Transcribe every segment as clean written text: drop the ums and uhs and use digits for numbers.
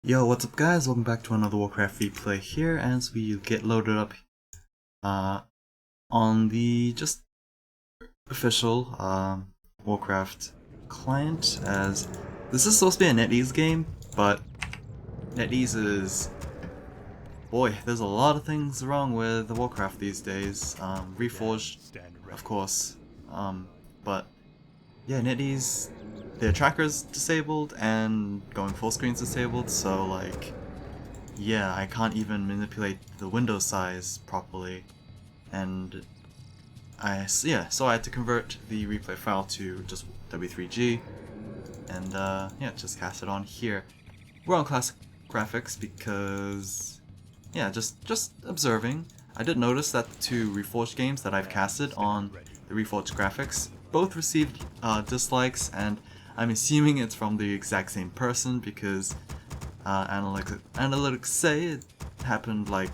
Yo, what's up guys? Welcome back to another Warcraft replay here as we get loaded up on the just official Warcraft client, as this is supposed to be a Netease game, but Netease is... boy, there's a lot of things wrong with the Warcraft these days. Reforged, of course, but yeah, Netease, their tracker's disabled and going full screen's disabled, so like, yeah, I can't even manipulate the window size properly, and so I had to convert the replay file to just W3G, and yeah, just cast it on here. We're on classic graphics because, yeah, just observing. I did notice that the two Reforged games that I've casted on the Reforged graphics both received dislikes, and I'm assuming it's from the exact same person because analytics say it happened like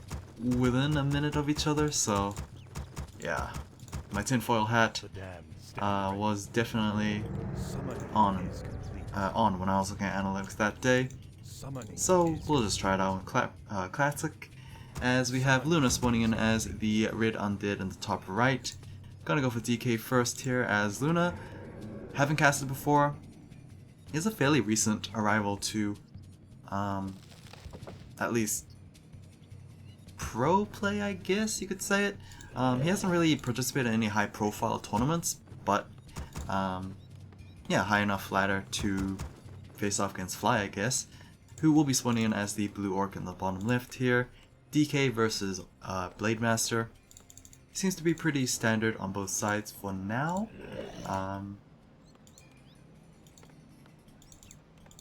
within a minute of each other, so yeah. My tinfoil hat was definitely on when I was looking at analytics that day, so we'll just try it out with Classic, as we have Luna spawning in as the red undead in the top right. Gonna go for DK first here, as Luna, haven't casted before, is a fairly recent arrival to at least pro play, I guess you could say it. He hasn't really participated in any high profile tournaments, but yeah, high enough ladder to face off against Fly, I guess, who will be spawning in as the blue orc in the bottom left here. DK versus Blade Master. Seems to be pretty standard on both sides for now.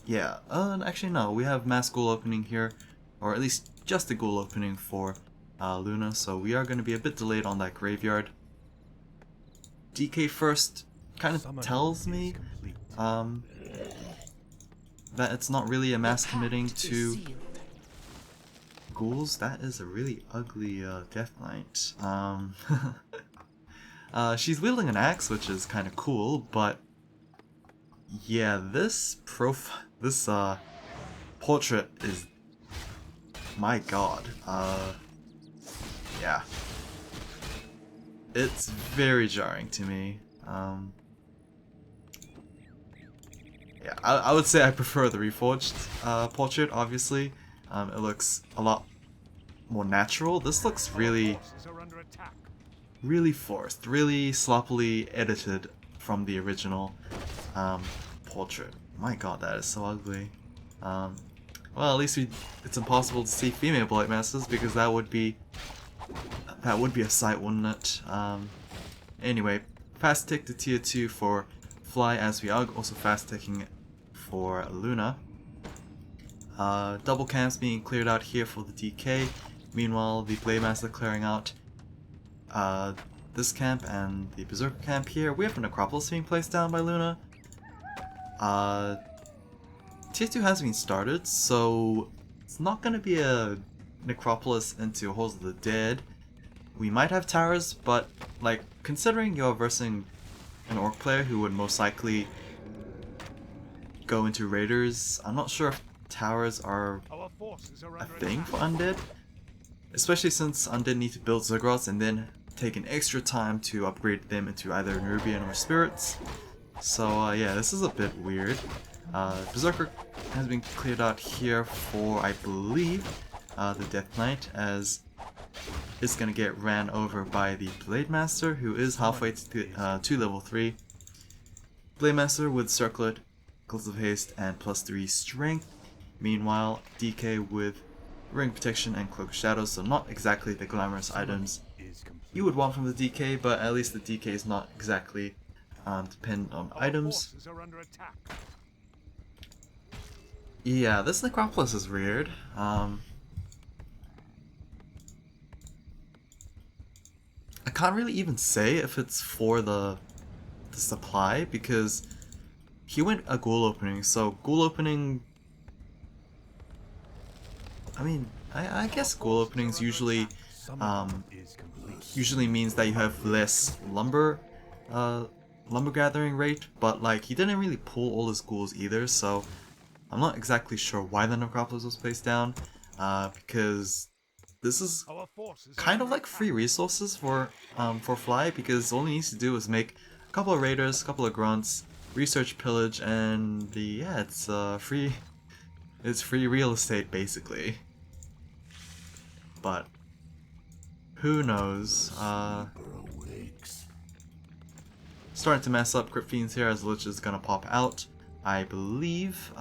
Yeah, actually no, we have mass ghoul opening here, or at least just a ghoul opening for Luna, so we are going to be a bit delayed on that graveyard. DK first kind of tells me that it's not really a mass committing to ghouls. That is a really ugly Death Knight. She's wielding an axe, which is kind of cool, but yeah, this portrait is, my god. Yeah, it's very jarring to me. Yeah, I would say I prefer the reforged portrait. Obviously, it looks a lot more natural. This looks really forced, really sloppily edited from the original portrait. My god, that is so ugly. Well, at least it's impossible to see female Blight Masters, because that would be a sight, wouldn't it? Anyway, fast tick to tier 2 for Fly, as we are also fast ticking for Luna. Double camps being cleared out here for the DK. Meanwhile, the Blade Master clearing out this camp and the Berserker camp here. We have a Necropolis being placed down by Luna. Tier 2 has been started, so it's not going to be a Necropolis into Halls of the Dead. We might have towers, but like, considering you're versing an orc player who would most likely go into raiders, I'm not sure if towers are a thing for undead, especially since undead need to build Ziggurat's and then take an extra time to upgrade them into either Nerubian or spirits. So yeah, this is a bit weird. Berserker has been cleared out here for, I believe, the Death Knight, as it's gonna get ran over by the Blade Master, who is halfway to level 3. Blade Master with Circlet, Close of Haste, and +3 Strength. Meanwhile, DK with Ring Protection and Cloak of Shadows, so not exactly the glamorous items you would want from the DK, but at least the DK is not exactly dependent on items. Yeah, this Necropolis is weird. I can't really even say if it's for the supply, because he went a ghoul opening, so ghoul opening, I mean, I guess ghoul openings usually means that you have less lumber gathering rate, but like, he didn't really pull all his ghouls either, so I'm not exactly sure why the Necropolis was placed down, because this is kind of like free resources for Fly, because all he needs to do is make a couple of raiders, a couple of grunts, research, pillage, and yeah, it's free. It's free real estate basically. But who knows? Starting to mess up. Crypt Fiends here as Lich is gonna pop out. I believe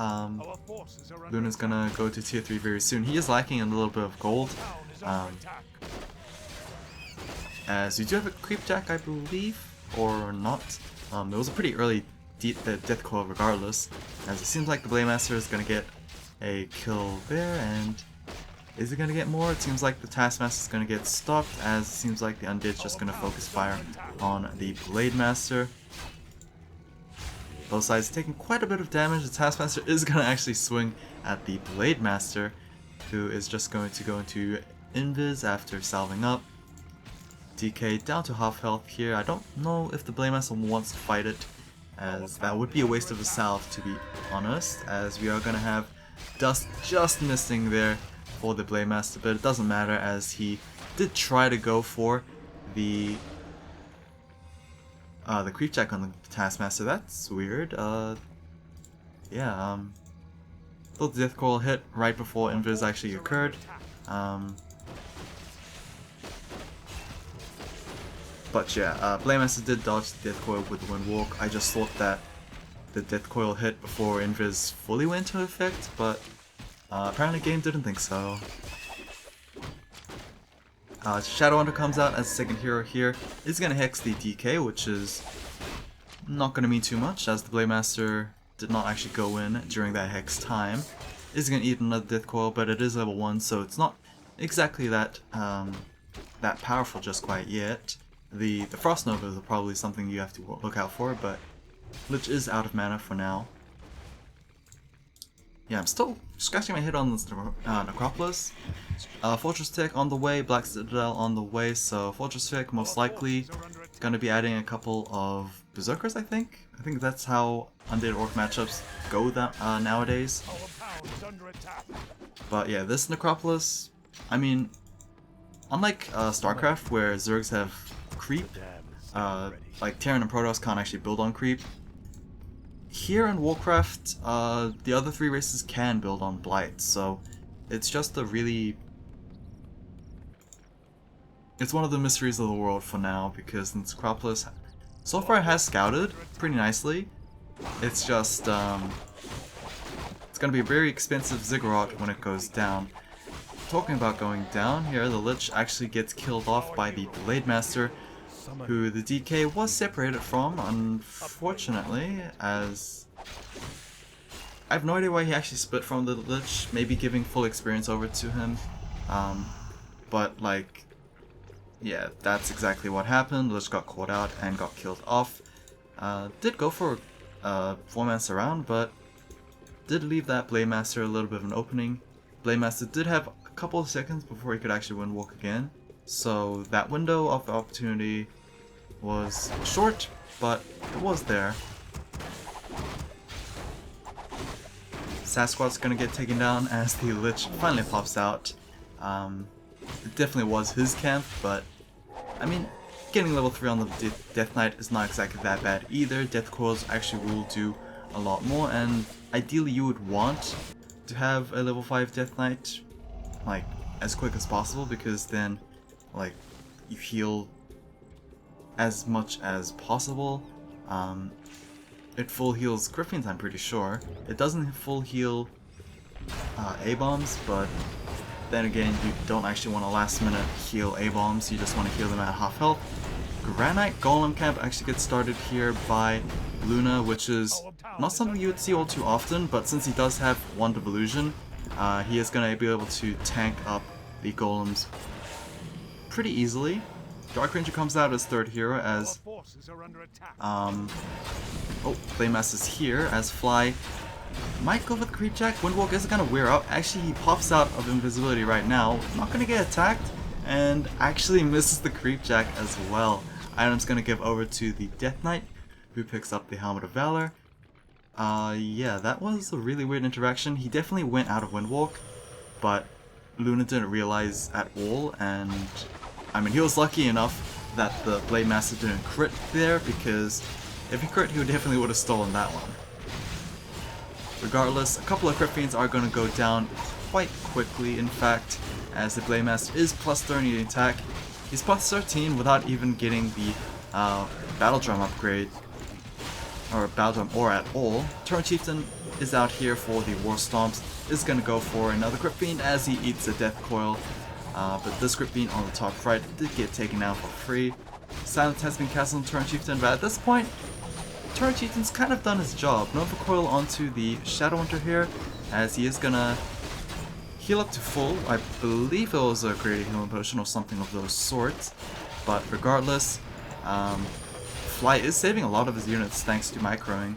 Luna's gonna go to tier 3 very soon. He is lacking a little bit of gold. As you do have a Creep Jack, I believe, or not. It was a pretty early death coil regardless, as it seems like the Blademaster is gonna get a kill there, and is it gonna get more? It seems like the Taskmaster is gonna get stopped, as it seems like the Undead's just gonna focus fire on the Blademaster. Both sides taking quite a bit of damage. The Taskmaster is gonna actually swing at the Blademaster, who is just going to go into Invis after salving up. DK down to half health here. I don't know if the Blademaster wants to fight it, as that would be a waste of a salve, to be honest, as we are gonna have Dust just missing there for the Blademaster, but it doesn't matter as he did try to go for the Creep Jack on the Taskmaster. That's weird. Thought the Death Coil hit right before Invis actually occurred. But yeah, Blademaster did dodge the Death Coil with the Windwalk. I just thought that the Death Coil hit before Invis fully went into effect, but apparently the game didn't think so. Shadow Hunter comes out as second hero here. Is going to hex the DK, which is not going to mean too much, as the Blademaster did not actually go in during that hex time. Is going to eat another Death Coil, but it is level 1, so it's not exactly that that powerful just quite yet. The Frost Nova is probably something you have to look out for, but Lich is out of mana for now. Yeah, I'm still scratching my head on this Necropolis. Fortress Tech on the way, Black Citadel on the way, so Fortress Tech most likely going to be adding a couple of Berserkers, I think. I think that's how Undead Orc matchups go nowadays. But yeah, this Necropolis, I mean, unlike StarCraft where Zergs have creep, like Terran and Protoss can't actually build on creep. Here in Warcraft, the other three races can build on Blight, so it's just a really... It's one of the mysteries of the world for now, because the Necropolis so far has scouted pretty nicely. It's just, it's gonna be a very expensive Ziggurat when it goes down. Talking about going down here, the Lich actually gets killed off by the Blademaster, who the DK was separated from, unfortunately, as I have no idea why he actually split from the Lich, maybe giving full experience over to him, but like, yeah, that's exactly what happened. Lich got caught out and got killed off. Did go for a 4-man surround, but did leave that Blademaster a little bit of an opening. Blademaster did have a couple of seconds before he could actually Windwalk again, so that window of opportunity was short, but it was there. Sasquatch's gonna get taken down as the Lich finally pops out. It definitely was his camp, but I mean, getting level 3 on the Death Knight is not exactly that bad either. Death Coils actually will do a lot more, and ideally you would want to have a level 5 Death Knight like as quick as possible, because then like you heal as much as possible. It full heals Crypt Fiends, I'm pretty sure. It doesn't full heal A-bombs, but then again, you don't actually want to last minute heal A-bombs, you just want to heal them at half health. Granite Golem Camp actually gets started here by Luna, which is not something you would see all too often, but since he does have Wand of Illusion, he is going to be able to tank up the golems pretty easily. Dark Ranger comes out as third hero as Blademaster's here as Fly might go for the Creep Jack. Windwalk isn't gonna wear out. Actually, he pops out of invisibility right now, not gonna get attacked, and actually misses the Creep Jack as well. Item's gonna give over to the Death Knight, who picks up the Helmet of Valor. Yeah, that was a really weird interaction. He definitely went out of Windwalk, but Luna didn't realize at all, and I mean, he was lucky enough that the Blade Master didn't crit there, because if he crit, he definitely would have stolen that one. Regardless, a couple of crit fiends are going to go down quite quickly, in fact, as the Blade Master is plus 30 in attack. He's plus 13 without even getting the Battle Drum upgrade, or Battle Drum Aura at all. Turn Chieftain is out here for the War Stomps, is going to go for another crit fiend as he eats a Death Coil. But this crit fiend on the top right did get taken out for free. Silence has been cast on Turn Chieftain, but at this point, Turn Chieftain's kind of done his job. Nova Coil onto the Shadow Hunter here, as he is gonna heal up to full. I believe it was a Greater Healing Potion or something of those sorts. But regardless, Fly is saving a lot of his units thanks to microing.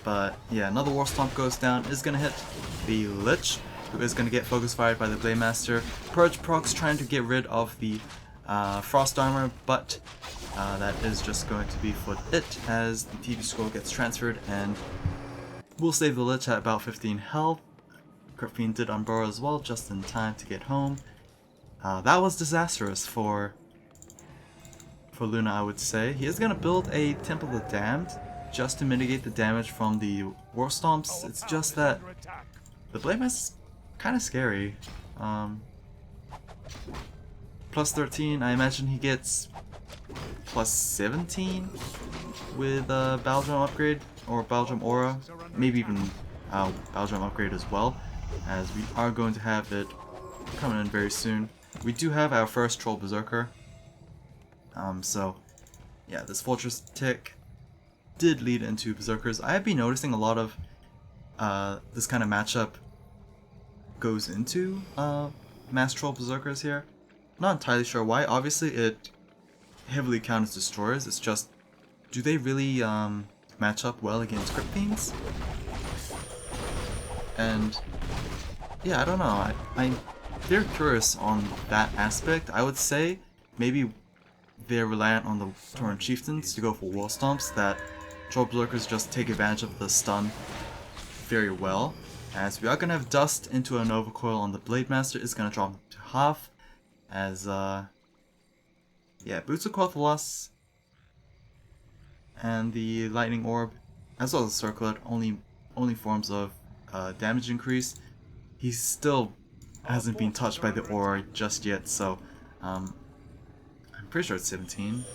But yeah, another War Stomp goes down, is gonna hit the Lich, who is gonna get focus fired by the Blade Master. Purge procs trying to get rid of the Frost Armor, but that is just going to be for it as the TV scroll gets transferred, and we'll save the Lich at about 15 health. Crit Fiend did unburrow as well, just in time to get home. That was disastrous for Luna, I would say. He is gonna build a Temple of the Damned, just to mitigate the damage from the War Stomps. It's just that the Blade Master is kind of scary. Plus 13, I imagine he gets plus 17 with Battle Drum upgrade, or Battle Drum Aura, maybe even Battle Drum upgrade as well, as we are going to have it coming in very soon. We do have our first Troll Berserker, so yeah, this Fortress tick did lead into Berserkers. I have been noticing a lot of this kind of matchup goes into Mass Troll Berserkers here. Not entirely sure why. Obviously it heavily counters Destroyers, it's just, do they really match up well against Crypt Fiends? And yeah, I don't know, I'm very curious on that aspect. I would say maybe they're reliant on the Tauren Chieftains to go for Wall Stomps, that Troll Berserkers just take advantage of the stun very well. As we are going to have Dust into a Nova Coil on the Blade Master, is going to drop to half. As, yeah, Boots of Quathlos and the Lightning Orb, as well as the Circlet, only forms of damage increase. He still hasn't been touched by the Aura just yet, so I'm pretty sure it's 17.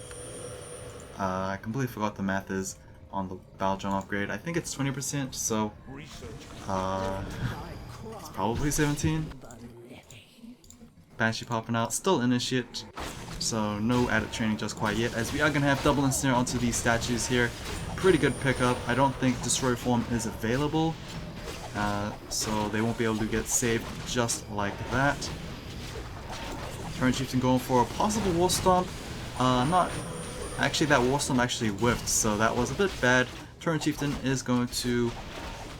I completely forgot the math is on the Battle Drum upgrade. I think it's 20%, so it's probably 17. Banshee popping out, still Initiate, so no added training just quite yet, as we are going to have Double Ensnare onto these statues here. Pretty good pickup. I don't think Destroy Form is available, so they won't be able to get saved just like that. Turn Chieftain going for a possible War Stomp. Not actually, that War Stomp actually whiffed, so that was a bit bad. Turn Chieftain is going to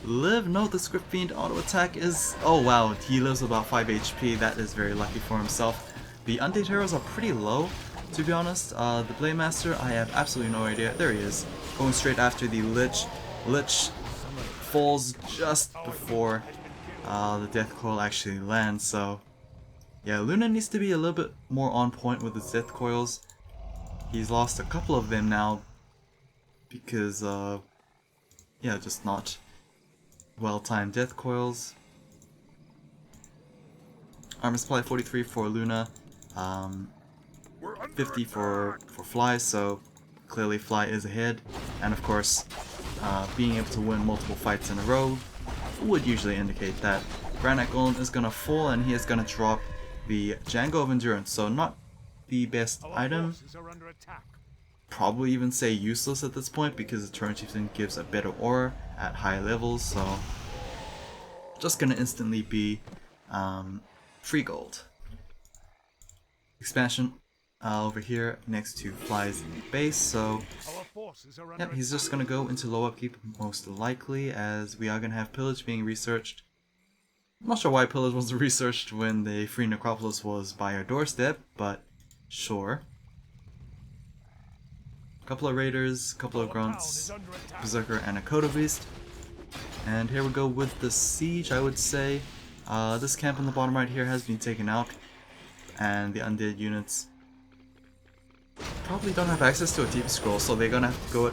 live. No, the Crypt Fiend auto attack is... oh wow, he lives about 5 HP. That is very lucky for himself. The Undead heroes are pretty low, to be honest. The Blade Master, I have absolutely no idea. There he is, going straight after the Lich. Lich falls just before the Death Coil actually lands, so yeah, Luna needs to be a little bit more on point with his Death Coils. He's lost a couple of them now because, yeah, just not well-timed Death Coils. Armor supply 43 for Luna, 50 for Fly, so clearly Fly is ahead. And of course, being able to win multiple fights in a row would usually indicate that. Granite Golem is going to fall, and he is going to drop the Django of Endurance, so not the best item. Probably even say useless at this point, because the Turn Chieftain gives a better aura at high levels, so just gonna instantly be free gold. Expansion over here next to Fly's base, so yep, he's just gonna go into low upkeep most likely, as we are gonna have Pillage being researched. I'm not sure why Pillage wasn't researched when the free Necropolis was by our doorstep, but sure. couple of raiders, couple of grunts, berserker, and a Kodo beast. And here we go with the siege, I would say. This camp on the bottom right here has been taken out, and the undead units probably don't have access to a TP scroll, so they're gonna have to go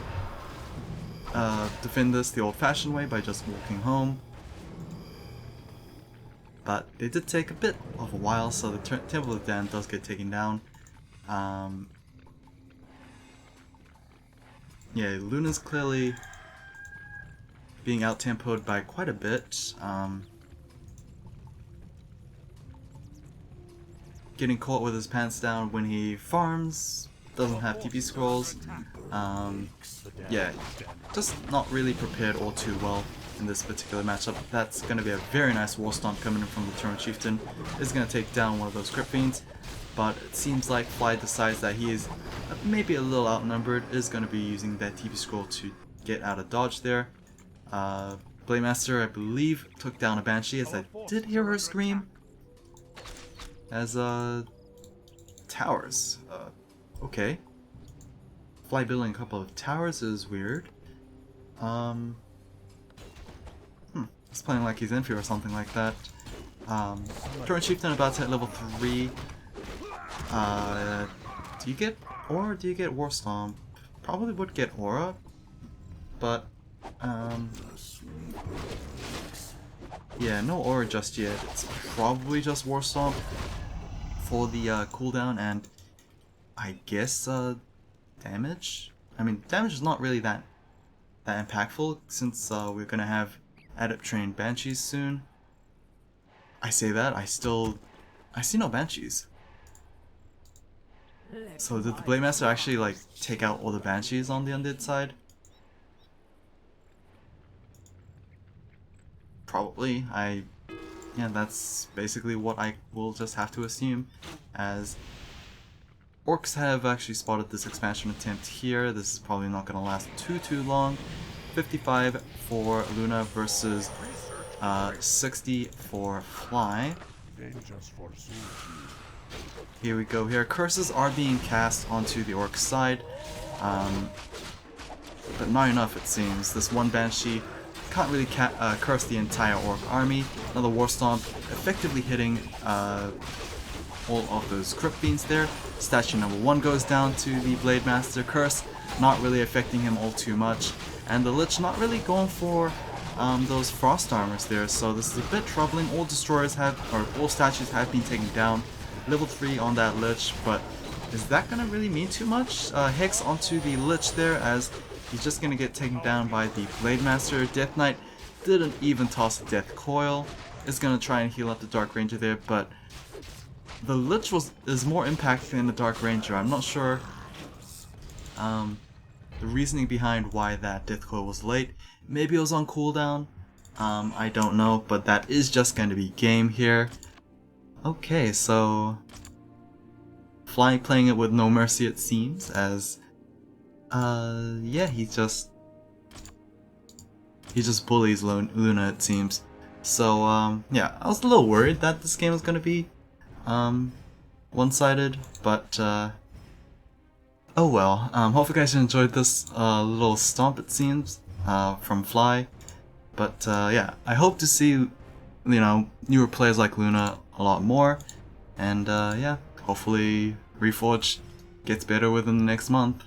defend this the old-fashioned way by just walking home. But they did take a bit of a while, so the Temple of Dan does get taken down. Yeah, Luna's clearly being out-tempoed by quite a bit. Getting caught with his pants down when he farms, doesn't have TP scrolls. Yeah, just not really prepared all too well in this particular matchup. That's going to be a very nice War Stomp coming in from the Tournament Chieftain. Is going to take down one of those Crypt Fiends, but it seems like Fly decides that he is maybe a little outnumbered, is going to be using that TP scroll to get out of dodge there. Blademaster, I believe, took down a Banshee, as I did hear her scream. As towers. Okay. Fly building a couple of towers is weird. He's playing like he's Infi or something like that. Tournament Chieftain about to hit level 3. Do you get Aura or do you get War Stomp? Probably would get Aura, but yeah, no Aura just yet. It's probably just War Stomp for the cooldown, and I guess damage? I mean, damage is not really that impactful, since we're gonna have Adept trained Banshees soon. I say that, I see no Banshees. So did the Blademaster actually like take out all the Banshees on the undead side? Probably. Yeah, that's basically what I will just have to assume, as Orcs have actually spotted this expansion attempt here. This is probably not going to last too long. 55 for Luna versus 60 for Fly. Here we go here. Curses are being cast onto the Orc side, but not enough it seems. This one Banshee can't really curse the entire Orc army. Another War Stomp effectively hitting all of those Crypt Fiends there. Statue number 1 goes down to the Blademaster curse, not really affecting him all too much. And the Lich not really going for those Frost Armors there, so this is a bit troubling. All destroyers have, or all statues have been taken down. Level 3 on that Lich, but is that gonna really mean too much? Hex onto the Lich there, as he's just gonna get taken down by the Blademaster. Death Knight didn't even toss a Death Coil. Is gonna try and heal up the Dark Ranger there, but the Lich is more impactful than the Dark Ranger. I'm not sure the reasoning behind why that Death Coil was late. Maybe it was on cooldown. I don't know, but that is just going to be game here. Okay, so Fly playing it with no mercy, it seems, as yeah, he just bullies Luna, it seems. So yeah, I was a little worried that this game was going to be one-sided, but oh well. Hopefully you guys enjoyed this little stomp, it seems, from Fly. But yeah, I hope to see, you know, newer players like Luna a lot more, and yeah, hopefully Reforged gets better within the next month.